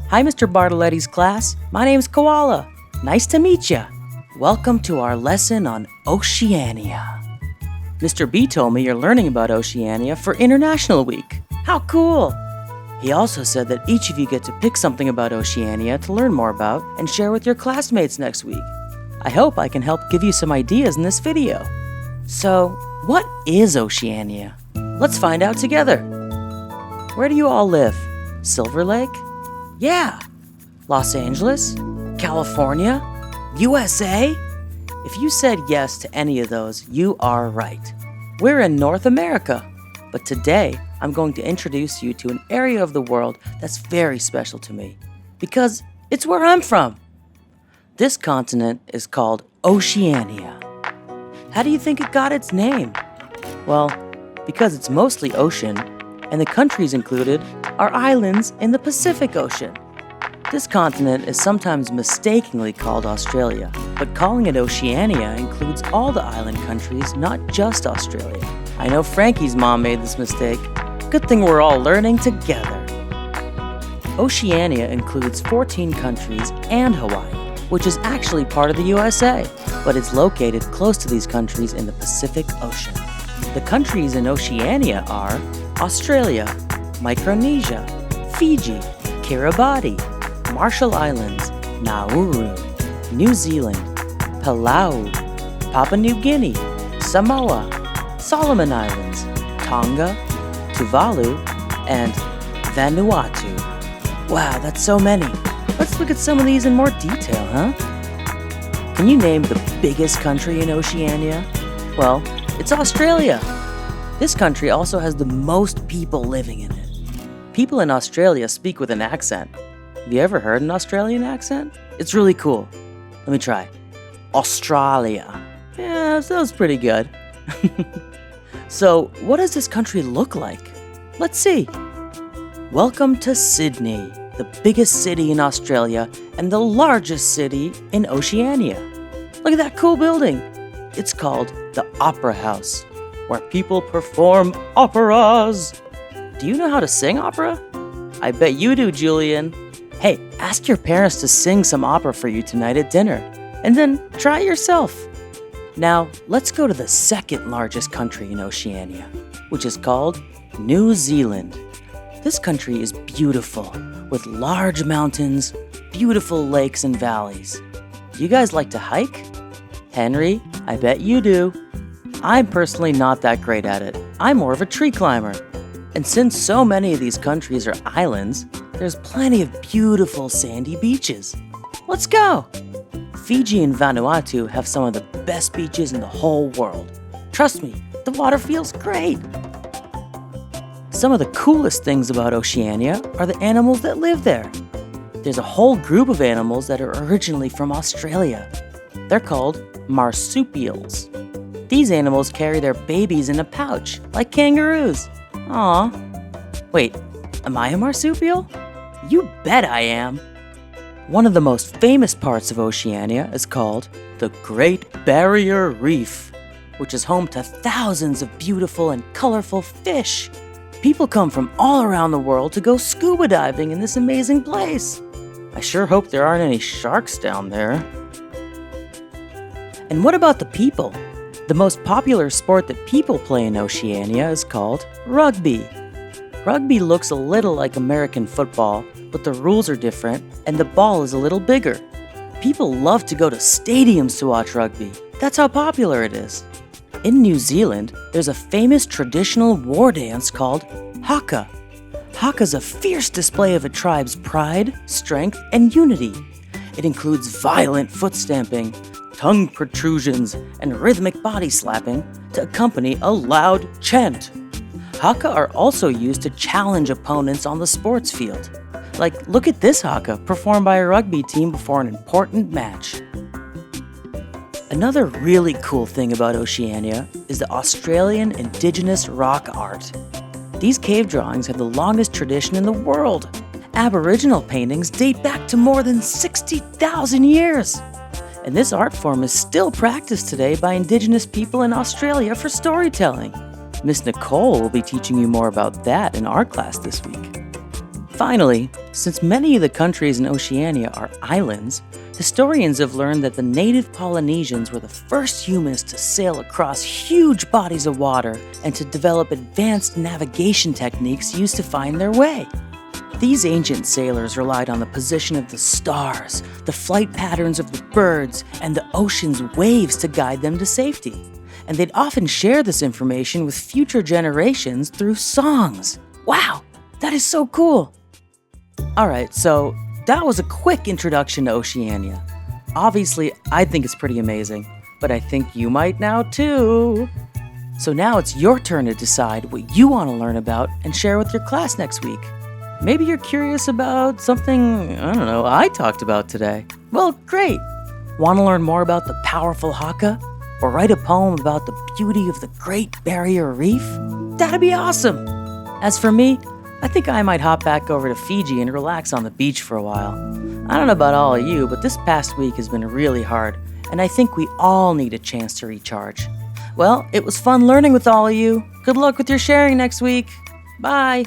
Hi, Mr. Bartoletti's class. My name's Koala. Nice to meet ya. Welcome to our lesson on Oceania. Mr. B told me you're learning about Oceania for International Week. How cool! He also said that each of you get to pick something about Oceania to learn more about and share with your classmates next week. I hope I can help give you some ideas in this video. So, what is Oceania? Let's find out together. Where do you all live? Silver Lake? Yeah. Los Angeles? California? USA? If you said yes to any of those, you are right. We're in North America. But today, I'm going to introduce you to an area of the world that's very special to me, because it's where I'm from. This continent is called Oceania. How do you think it got its name? Well, because it's mostly ocean, and the countries included are islands in the Pacific Ocean. This continent is sometimes mistakenly called Australia, but calling it Oceania includes all the island countries, not just Australia. I know Frankie's mom made this mistake. Good thing we're all learning together. Oceania includes 14 countries and Hawaii, which is actually part of the USA, but it's located close to these countries in the Pacific Ocean. The countries in Oceania are Australia, Micronesia, Fiji, Kiribati, Marshall Islands, Nauru, New Zealand, Palau, Papua New Guinea, Samoa, Solomon Islands, Tonga, Tuvalu, and Vanuatu. Wow, that's so many. Let's look at some of these in more detail, huh? Can you name the biggest country in Oceania? Well, it's Australia. This country also has the most people living in it. People in Australia speak with an accent. Have you ever heard an Australian accent? It's really cool. Let me try. Australia. Yeah, that was pretty good. So, what does this country look like? Let's see. Welcome to Sydney, the biggest city in Australia and the largest city in Oceania. Look at that cool building. It's called the Opera House, where people perform operas. Do you know how to sing opera? I bet you do, Julian. Hey, ask your parents to sing some opera for you tonight at dinner, and then try it yourself. Now, let's go to the second largest country in Oceania, which is called New Zealand. This country is beautiful, with large mountains, beautiful lakes and valleys. Do you guys like to hike? Henry, I bet you do. I'm personally not that great at it. I'm more of a tree climber. And since so many of these countries are islands, there's plenty of beautiful sandy beaches. Let's go! Fiji and Vanuatu have some of the best beaches in the whole world. Trust me, the water feels great. Some of the coolest things about Oceania are the animals that live there. There's a whole group of animals that are originally from Australia. They're called marsupials. These animals carry their babies in a pouch, like kangaroos. Aw. Wait, am I a marsupial? You bet I am. One of the most famous parts of Oceania is called the Great Barrier Reef, which is home to thousands of beautiful and colorful fish. People come from all around the world to go scuba diving in this amazing place. I sure hope there aren't any sharks down there. And what about the people? The most popular sport that people play in Oceania is called rugby. Rugby looks a little like American football, but the rules are different and the ball is a little bigger. People love to go to stadiums to watch rugby. That's how popular it is. In New Zealand, there's a famous traditional war dance called haka. Haka's a fierce display of a tribe's pride, strength, and unity. It includes violent foot stamping, tongue protrusions, and rhythmic body slapping to accompany a loud chant. Haka are also used to challenge opponents on the sports field. Like, look at this haka performed by a rugby team before an important match. Another really cool thing about Oceania is the Australian indigenous rock art. These cave drawings have the longest tradition in the world. Aboriginal paintings date back to more than 60,000 years. And this art form is still practiced today by Indigenous people in Australia for storytelling. Miss Nicole will be teaching you more about that in art class this week. Finally, since many of the countries in Oceania are islands, historians have learned that the native Polynesians were the first humans to sail across huge bodies of water and to develop advanced navigation techniques used to find their way. These ancient sailors relied on the position of the stars, the flight patterns of the birds, and the ocean's waves to guide them to safety. And they'd often share this information with future generations through songs. Wow, that is so cool! Alright, so that was a quick introduction to Oceania. Obviously, I think it's pretty amazing, but I think you might now too. So now it's your turn to decide what you want to learn about and share with your class next week. Maybe you're curious about something, I talked about today. Well, great! Want to learn more about the powerful haka? Or write a poem about the beauty of the Great Barrier Reef? That'd be awesome! As for me, I think I might hop back over to Fiji and relax on the beach for a while. I don't know about all of you, but this past week has been really hard, and I think we all need a chance to recharge. Well, it was fun learning with all of you. Good luck with your sharing next week. Bye!